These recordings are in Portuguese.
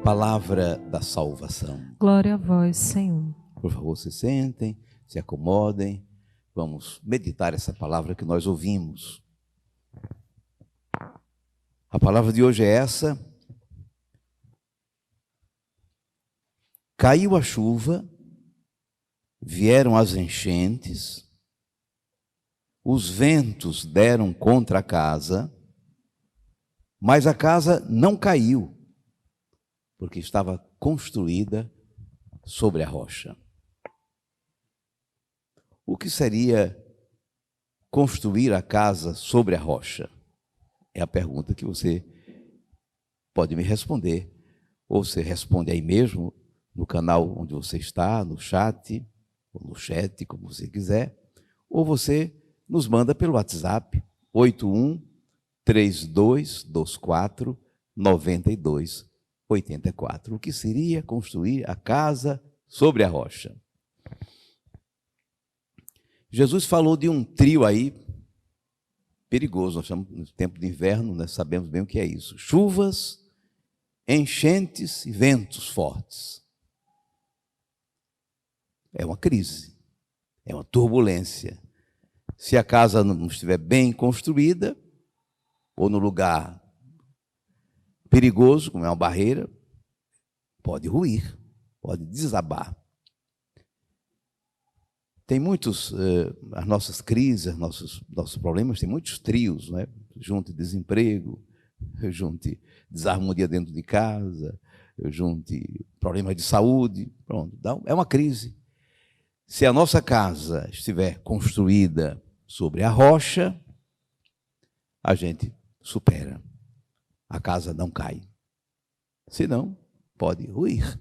palavra da salvação. Glória a vós, Senhor. Por favor, se sentem, se acomodem. Vamos meditar essa palavra que nós ouvimos. A palavra de hoje é essa. Caiu a chuva, vieram as enchentes, os ventos deram contra a casa, mas a casa não caiu, porque estava construída sobre a rocha. O que seria construir a casa sobre a rocha? É a pergunta que você pode me responder. Ou você responde aí mesmo, no canal onde você está, no chat, ou no chat, como você quiser. Ou você nos manda pelo WhatsApp, 81-3224-9284. O que seria construir a casa sobre a rocha? Jesus falou de um trio aí perigoso. Nós estamos no tempo de inverno, nós sabemos bem o que é isso. Chuvas, enchentes e ventos fortes. É uma crise, é uma turbulência. Se a casa não estiver bem construída, ou no lugar perigoso, como é uma barreira, pode ruir, pode desabar. Tem muitos, as nossas crises, nossos problemas, tem muitos trios, não é? Junte desemprego, junte desarmonia dentro de casa, junte problemas de saúde, pronto, é uma crise. Se a nossa casa estiver construída sobre a rocha, a gente supera, a casa não cai. Senão, pode ruir,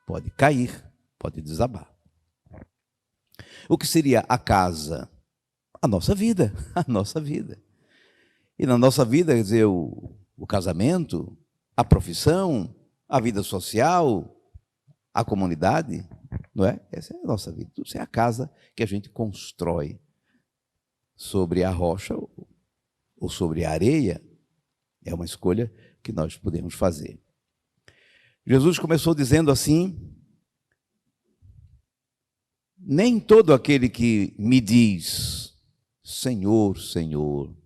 pode cair, pode desabar. O que seria a casa? A nossa vida, a nossa vida. E na nossa vida, quer dizer, o casamento, a profissão, a vida social, a comunidade, não é? Essa é a nossa vida. Isso é a casa que a gente constrói sobre a rocha ou sobre a areia. É uma escolha que nós podemos fazer. Jesus começou dizendo assim: nem todo aquele que me diz Senhor, Senhor,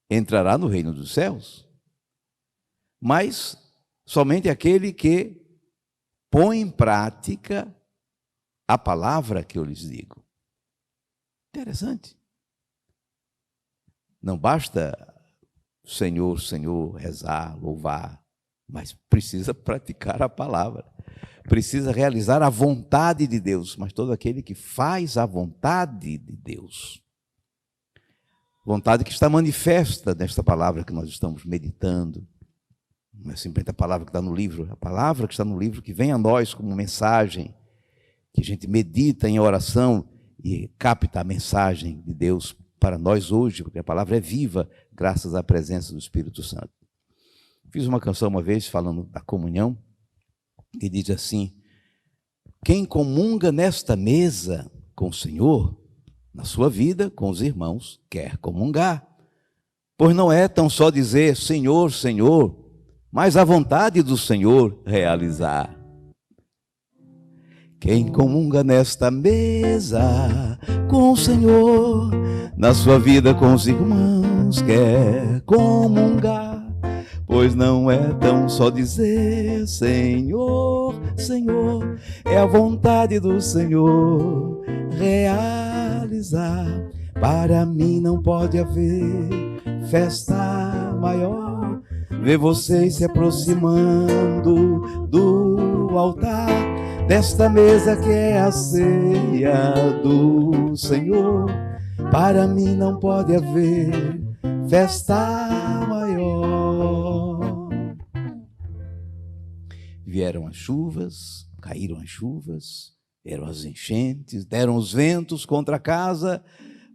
entrará no reino dos céus, mas somente aquele que põe em prática a palavra que eu lhes digo. Interessante. Não basta Senhor, Senhor, rezar, louvar, mas precisa praticar a palavra. Precisa realizar a vontade de Deus, mas todo aquele que faz a vontade de Deus. Vontade que está manifesta nesta palavra que nós estamos meditando. Não é simplesmente a palavra que está no livro, a palavra que está no livro que vem a nós como mensagem, que a gente medita em oração e capta a mensagem de Deus para nós hoje, porque a palavra é viva, graças à presença do Espírito Santo. Fiz uma canção uma vez falando da comunhão, que diz assim: quem comunga nesta mesa com o Senhor, na sua vida com os irmãos, quer comungar. Pois não é tão só dizer Senhor, Senhor, mas a vontade do Senhor realizar. Quem comunga nesta mesa com o Senhor, na sua vida com os irmãos, quer comungar. Pois não é tão só dizer Senhor, Senhor, é a vontade do Senhor realizar. Para mim não pode haver festa maior, ver vocês se aproximando do altar, desta mesa que é a ceia do Senhor. Para mim não pode haver festa maior. Vieram as chuvas, caíram as chuvas, vieram as enchentes, deram os ventos contra a casa,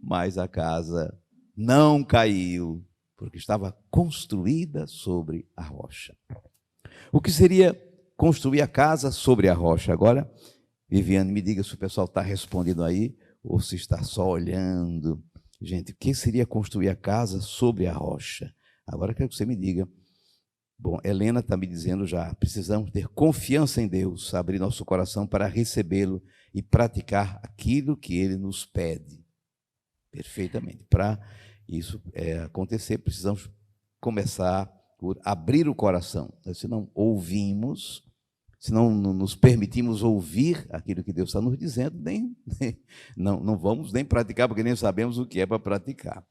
mas a casa não caiu, porque estava construída sobre a rocha. O que seria construir a casa sobre a rocha? Agora, Viviane, me diga se o pessoal está respondendo aí, ou se está só olhando. Gente, o que seria construir a casa sobre a rocha? Agora eu quero que você me diga Bom, Helena está me dizendo já, precisamos ter confiança em Deus, abrir nosso coração para recebê-lo e praticar aquilo que Ele nos pede. Perfeitamente. Para isso acontecer, precisamos começar por abrir o coração. Se não ouvimos, se não nos permitimos ouvir aquilo que Deus está nos dizendo, não vamos nem praticar, porque nem sabemos o que é para praticar.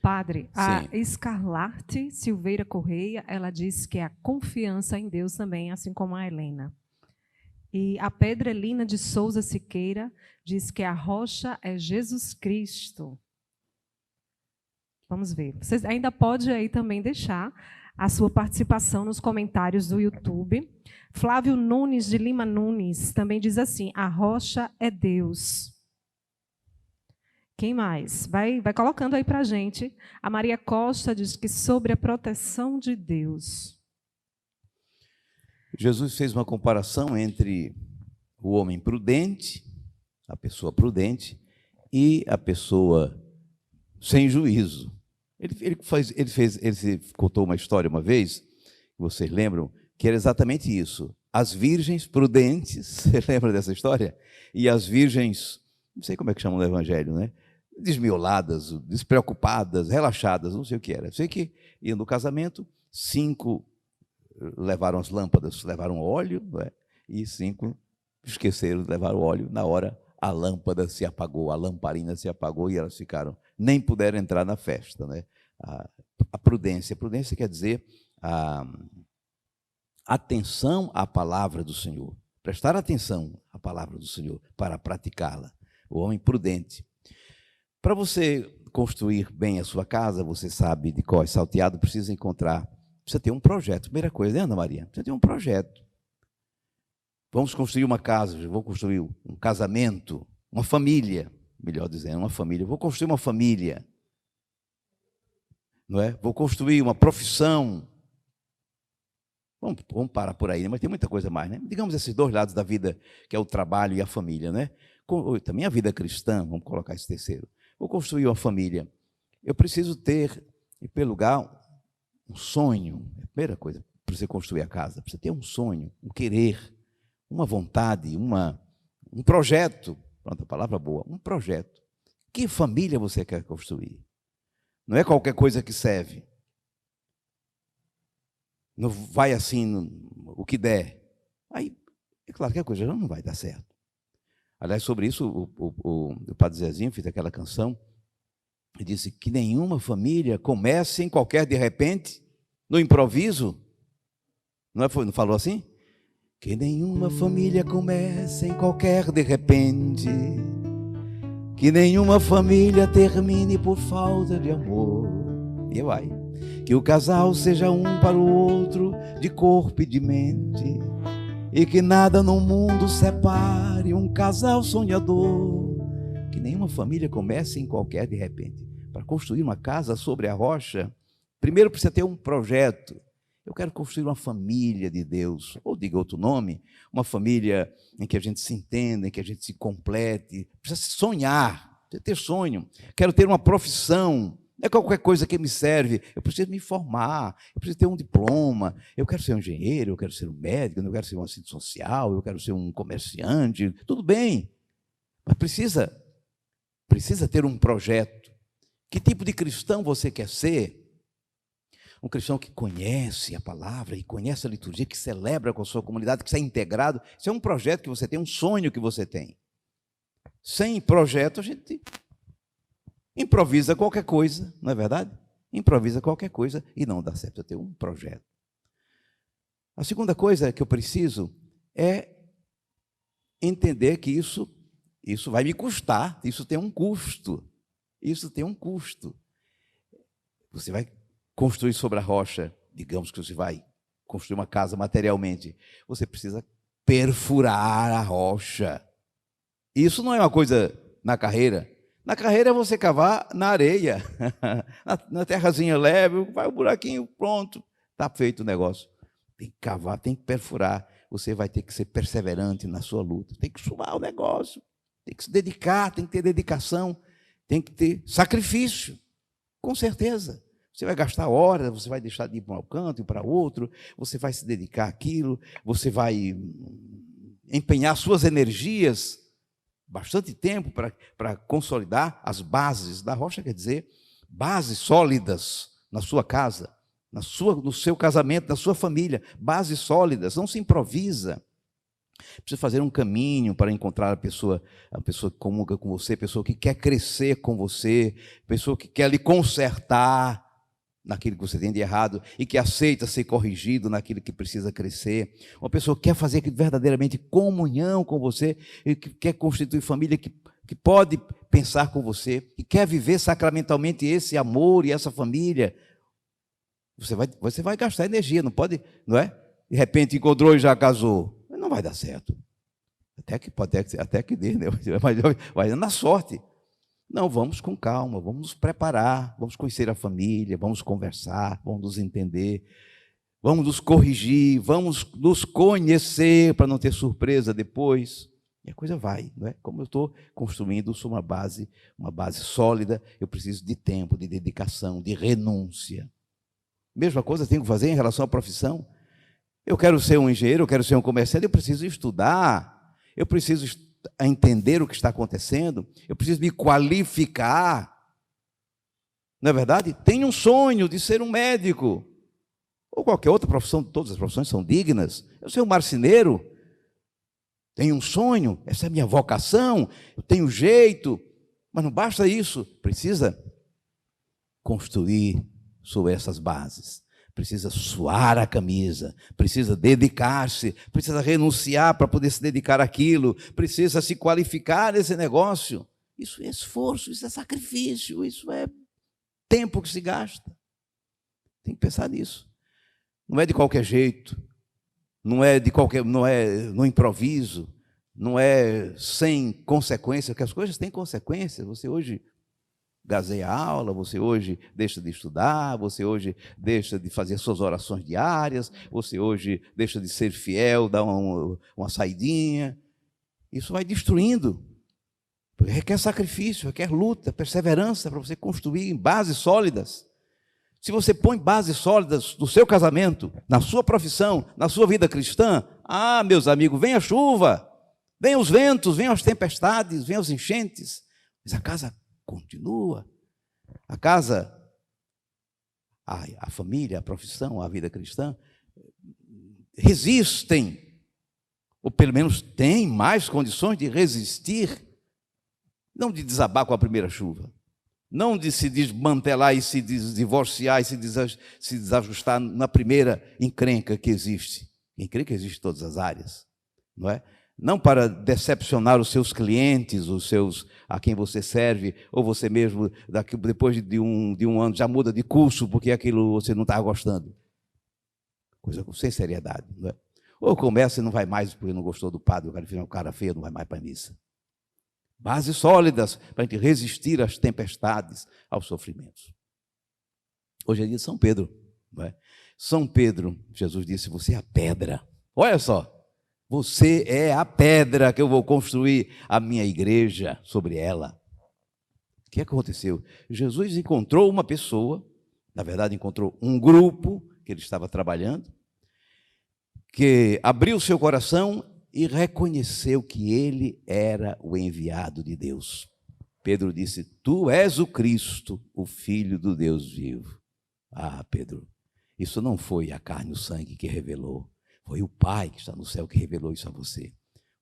Padre, a Escarlate Silveira Correia, ela diz que é a confiança em Deus também, assim como a Helena. E a Pedrelina de Souza Siqueira diz que a rocha é Jesus Cristo. Vamos ver. Você ainda pode aí também deixar a sua participação nos comentários do YouTube. Flávio Nunes de Lima Nunes também diz assim: a rocha é Deus. Quem mais? Vai colocando aí para a gente. A Maria Costa diz que sobre a proteção de Deus. Jesus fez uma comparação entre o homem prudente, a pessoa prudente, e a pessoa sem juízo. Ele contou uma história uma vez, que vocês lembram, que era exatamente isso. As virgens prudentes, você lembra dessa história? E as virgens, não sei como é que chamam no Evangelho, né? Desmioladas, despreocupadas, relaxadas, não sei o que era. Sei que iam no casamento, 5 levaram as lâmpadas, levaram óleo, não é? E 5 esqueceram de levar o óleo. Na hora, a lâmpada se apagou, a lamparina se apagou e elas ficaram, nem puderam entrar na festa, né? A prudência. Prudência quer dizer a atenção à palavra do Senhor. Prestar atenção à palavra do Senhor para praticá-la. O homem prudente. Para você construir bem a sua casa, você sabe de cor salteado, precisa ter um projeto. Primeira coisa, né, Ana Maria? Precisa ter um projeto. Vamos construir uma casa, vou construir um casamento, uma família, melhor dizendo, uma família. Vou construir uma família, não é? Vou construir uma profissão. Vamos parar por aí, né? Mas tem muita coisa mais, né? Digamos esses 2 lados da vida, que é o trabalho e a família, né? Também a vida cristã, vamos colocar esse terceiro. Vou construir uma família. Eu preciso ter, em primeiro lugar, um sonho. É a primeira coisa, para você construir a casa, precisa ter um sonho, um querer, uma vontade, um projeto. Pronto, a palavra boa, um projeto. Que família você quer construir? Não é qualquer coisa que serve. Não vai assim, o que der. Aí, é claro que a coisa não vai dar certo. Aliás, sobre isso, o Padre Zezinho fez aquela canção e disse que nenhuma família comece em qualquer de repente, no improviso. Não falou assim? Que nenhuma família comece em qualquer de repente, que nenhuma família termine por falta de amor. E vai. Que o casal seja um para o outro, de corpo e de mente, e que nada no mundo separe um casal sonhador. Que nenhuma família comece em qualquer de repente. Para construir uma casa sobre a rocha, primeiro precisa ter um projeto. Eu quero construir uma família de Deus, ou diga outro nome, uma família em que a gente se entenda, em que a gente se complete. Precisa sonhar, precisa ter sonho. Quero ter uma profissão. Não é qualquer coisa que me serve. Eu preciso me formar, eu preciso ter um diploma. Eu quero ser um engenheiro, eu quero ser um médico, eu quero ser um assistente social, eu quero ser um comerciante. Tudo bem, mas precisa ter um projeto. Que tipo de cristão você quer ser? Um cristão que conhece a palavra e conhece a liturgia, que celebra com a sua comunidade, que está integrado. Isso é um projeto que você tem, um sonho que você tem. Sem projeto, a gente improvisa qualquer coisa, não é verdade? Improvisa qualquer coisa e não dá certo. Eu tenho um projeto. A segunda coisa que eu preciso é entender que isso vai me custar, isso tem um custo. Isso tem um custo. Você vai construir sobre a rocha, digamos que você vai construir uma casa materialmente, você precisa perfurar a rocha. Isso não é uma coisa na carreira. Na carreira é você cavar na areia, na terrazinha leve, vai o buraquinho, pronto, está feito o negócio. Tem que cavar, tem que perfurar. Você vai ter que ser perseverante na sua luta, tem que suar o negócio, tem que se dedicar, tem que ter dedicação, tem que ter sacrifício, com certeza. Você vai gastar horas, você vai deixar de ir para um canto e para outro, você vai se dedicar àquilo, você vai empenhar suas energias, bastante tempo para consolidar as bases da rocha, quer dizer, bases sólidas na sua casa, no seu casamento, na sua família, bases sólidas, não se improvisa. Precisa fazer um caminho para encontrar a pessoa que comunga com você, a pessoa que quer crescer com você, a pessoa que quer lhe consertar naquilo que você tem de errado e que aceita ser corrigido naquilo que precisa crescer. Uma pessoa que quer fazer verdadeiramente comunhão com você e que quer constituir família, que pode pensar com você, que quer viver sacramentalmente esse amor e essa família. Você vai gastar energia, não pode, não é? De repente encontrou e já casou. Não vai dar certo. Até que dê, né? Mas vai na sorte. Não, vamos com calma, vamos nos preparar, vamos conhecer a família, vamos conversar, vamos nos entender, vamos nos corrigir, vamos nos conhecer para não ter surpresa depois. E a coisa vai, não é? Como eu estou construindo uma base sólida, eu preciso de tempo, de dedicação, de renúncia. Mesma coisa tenho que fazer em relação à profissão. Eu quero ser um engenheiro, eu quero ser um comerciante, eu preciso estudar, eu preciso entender o que está acontecendo, eu preciso me qualificar. Não é verdade? Tenho um sonho de ser um médico, ou qualquer outra profissão, todas as profissões são dignas. Eu ser um marceneiro, tenho um sonho, essa é a minha vocação, eu tenho jeito, mas não basta isso, precisa construir sobre essas bases. Precisa suar a camisa, precisa dedicar-se, precisa renunciar para poder se dedicar àquilo, precisa se qualificar nesse negócio. Isso é esforço, isso é sacrifício, isso é tempo que se gasta. Tem que pensar nisso. Não é de qualquer jeito, não é no improviso, não é sem consequência, porque as coisas têm consequências. Você hoje gazeia a aula, você hoje deixa de estudar, você hoje deixa de fazer suas orações diárias, você hoje deixa de ser fiel, dá uma saidinha. Isso vai destruindo. Porque requer sacrifício, requer luta, perseverança para você construir em bases sólidas. Se você põe bases sólidas no seu casamento, na sua profissão, na sua vida cristã, meus amigos, vem a chuva, vem os ventos, vem as tempestades, vem as enchentes, mas a casa continua. A casa, a família, a profissão, a vida cristã resistem, ou pelo menos têm mais condições de resistir, não de desabar com a primeira chuva, não de se desmantelar e se divorciar e se desajustar na primeira encrenca que existe. Encrenca existe em todas as áreas, não é? Não para decepcionar os seus clientes, a quem você serve, ou você mesmo, depois de um ano, já muda de curso, porque aquilo você não está gostando. Coisa sem seriedade, não é? Ou começa e não vai mais porque não gostou do padre, o cara feio, não vai mais para a missa. Bases sólidas para a gente resistir às tempestades, aos sofrimentos. Hoje é dia de São Pedro, não é? São Pedro, Jesus disse, você é a pedra. Olha só. Você é a pedra que eu vou construir a minha igreja sobre ela. O que aconteceu? Jesus encontrou uma pessoa, na verdade encontrou um grupo que ele estava trabalhando, que abriu seu coração e reconheceu que ele era o enviado de Deus. Pedro disse, tu és o Cristo, o Filho do Deus vivo. Pedro, isso não foi a carne e o sangue que revelou. Foi o Pai que está no céu que revelou isso a você.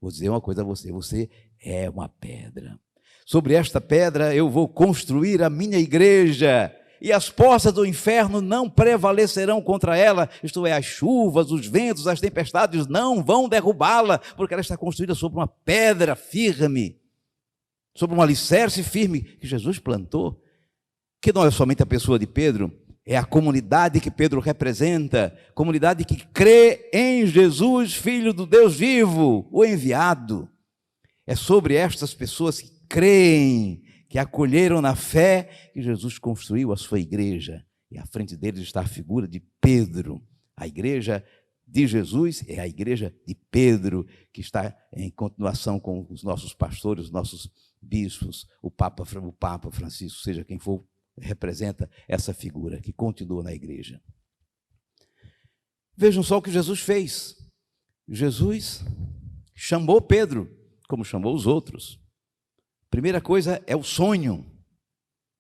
Vou dizer uma coisa a você, você é uma pedra. Sobre esta pedra eu vou construir a minha igreja, e as portas do inferno não prevalecerão contra ela, isto é, as chuvas, os ventos, as tempestades não vão derrubá-la, porque ela está construída sobre uma pedra firme, sobre um alicerce firme que Jesus plantou, que não é somente a pessoa de Pedro, é a comunidade que Pedro representa, comunidade que crê em Jesus, Filho do Deus vivo, o enviado. É sobre estas pessoas que creem, que acolheram na fé, que Jesus construiu a sua igreja. E à frente deles está a figura de Pedro. A igreja de Jesus é a igreja de Pedro, que está em continuação com os nossos pastores, os nossos bispos, o Papa Francisco, seja quem for representa essa figura que continua na igreja. Vejam só o que Jesus fez. Jesus chamou Pedro, como chamou os outros. Primeira coisa é o sonho.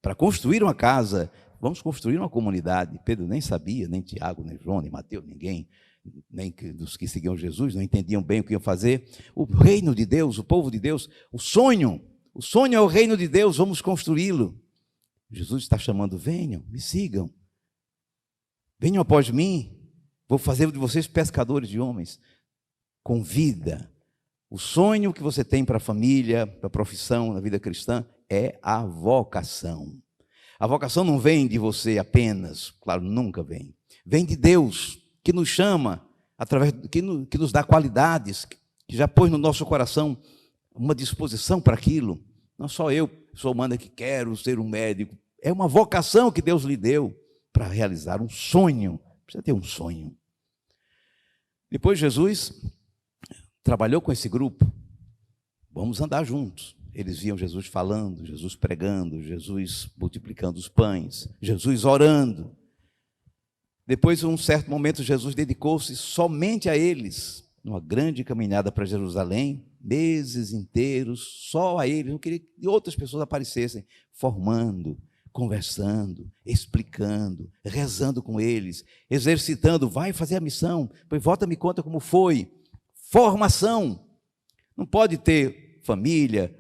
Para construir uma casa, vamos construir uma comunidade. Pedro nem sabia, nem Tiago, nem João, nem Mateus, ninguém, nem dos que seguiam Jesus, não entendiam bem o que iam fazer. O reino de Deus, o povo de Deus, o sonho é o reino de Deus, vamos construí-lo. Jesus está chamando, venham, me sigam. Venham após mim, vou fazer de vocês pescadores de homens. Convida. O sonho que você tem para a família, para a profissão, na vida cristã, é a vocação. A vocação não vem de você apenas, claro, nunca vem. Vem de Deus, que nos chama, que nos dá qualidades, que já pôs no nosso coração uma disposição para aquilo. Não só eu sou humano que quero ser um médico. É uma vocação que Deus lhe deu para realizar um sonho. Precisa ter um sonho. Depois Jesus trabalhou com esse grupo. Vamos andar juntos. Eles viam Jesus falando, Jesus pregando, Jesus multiplicando os pães, Jesus orando. Depois, em um certo momento, Jesus dedicou-se somente a eles, numa grande caminhada para Jerusalém, meses inteiros, só a eles, não queria que outras pessoas aparecessem, formando, conversando, explicando, rezando com eles, exercitando, vai fazer a missão, pois volta me conta como foi. Formação. Não pode ter família,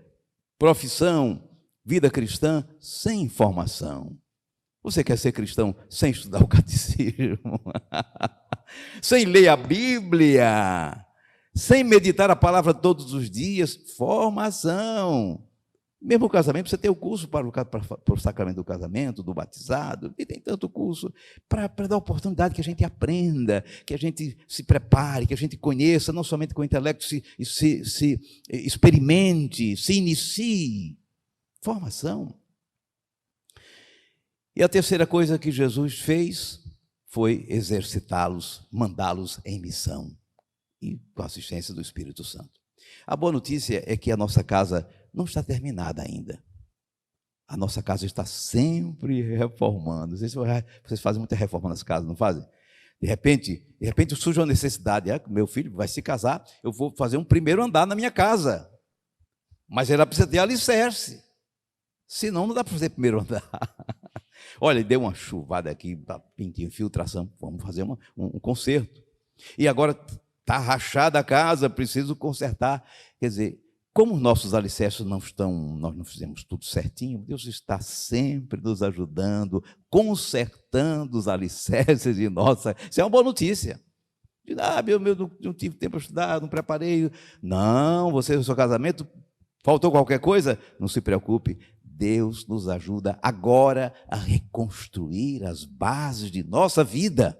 profissão, vida cristã sem formação. Você quer ser cristão sem estudar o catecismo, sem ler a Bíblia, sem meditar a palavra todos os dias? Formação. Mesmo o casamento, você tem o curso para o sacramento do casamento, do batizado, e tem tanto curso para dar oportunidade que a gente aprenda, que a gente se prepare, que a gente conheça, não somente com o intelecto, se experimente, se inicie. Formação. E a terceira coisa que Jesus fez foi exercitá-los, mandá-los em missão, e com a assistência do Espírito Santo. A boa notícia é que a nossa casa não está terminada ainda. A nossa casa está sempre reformando. Não sei se vocês fazem muita reforma nas casas, não fazem? De repente surge uma necessidade. Meu filho vai se casar, eu vou fazer um primeiro andar na minha casa. Mas ela precisa ter alicerce. Senão não dá para fazer primeiro andar. Olha, deu uma chuvada aqui, pintinho, infiltração. Vamos fazer um conserto. E agora está rachada a casa, preciso consertar. Quer dizer, como nossos alicerces não estão, nós não fizemos tudo certinho, Deus está sempre nos ajudando, consertando os alicerces de nossa. Isso é uma boa notícia. Não tive tempo para estudar, não preparei. Não, você, no seu casamento, faltou qualquer coisa? Não se preocupe. Deus nos ajuda agora a reconstruir as bases de nossa vida.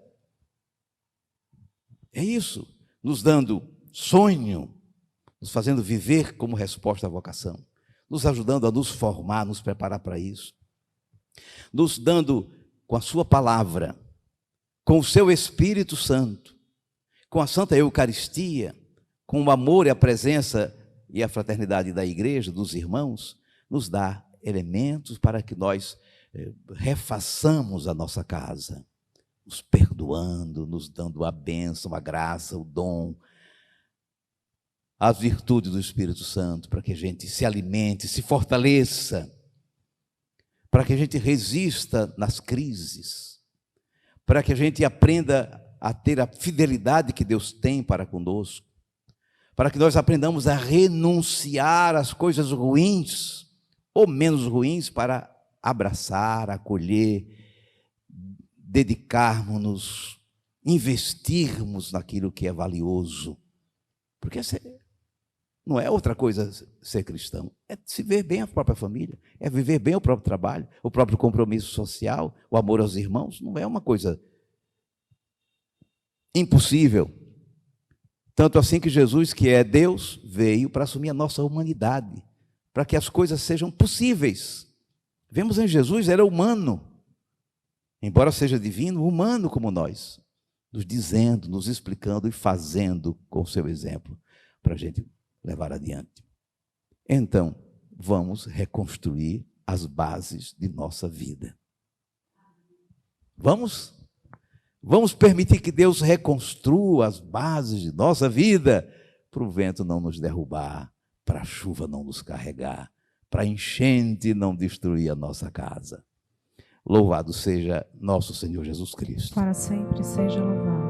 É isso, nos dando sonho, nos fazendo viver como resposta à vocação, nos ajudando a nos formar, nos preparar para isso, nos dando com a sua palavra, com o seu Espírito Santo, com a Santa Eucaristia, com o amor e a presença e a fraternidade da igreja, dos irmãos, nos dá elementos para que nós refaçamos a nossa casa, nos perdoando, nos dando a bênção, a graça, o dom, as virtudes do Espírito Santo, para que a gente se alimente, se fortaleça, para que a gente resista nas crises, para que a gente aprenda a ter a fidelidade que Deus tem para conosco, para que nós aprendamos a renunciar às coisas ruins ou menos ruins para abraçar, acolher, dedicarmos-nos, investirmos naquilo que é valioso. Porque não é outra coisa ser cristão, é se ver bem a própria família, é viver bem o próprio trabalho, o próprio compromisso social, o amor aos irmãos, não é uma coisa impossível. Tanto assim que Jesus, que é Deus, veio para assumir a nossa humanidade, para que as coisas sejam possíveis. Vemos em Jesus, ele é humano, embora seja divino, humano como nós, nos dizendo, nos explicando e fazendo com o seu exemplo, para a gente levar adiante. Então, vamos reconstruir as bases de nossa vida. Vamos permitir que Deus reconstrua as bases de nossa vida, para o vento não nos derrubar, para a chuva não nos carregar, para a enchente não destruir a nossa casa. Louvado seja nosso Senhor Jesus Cristo. Para sempre seja louvado.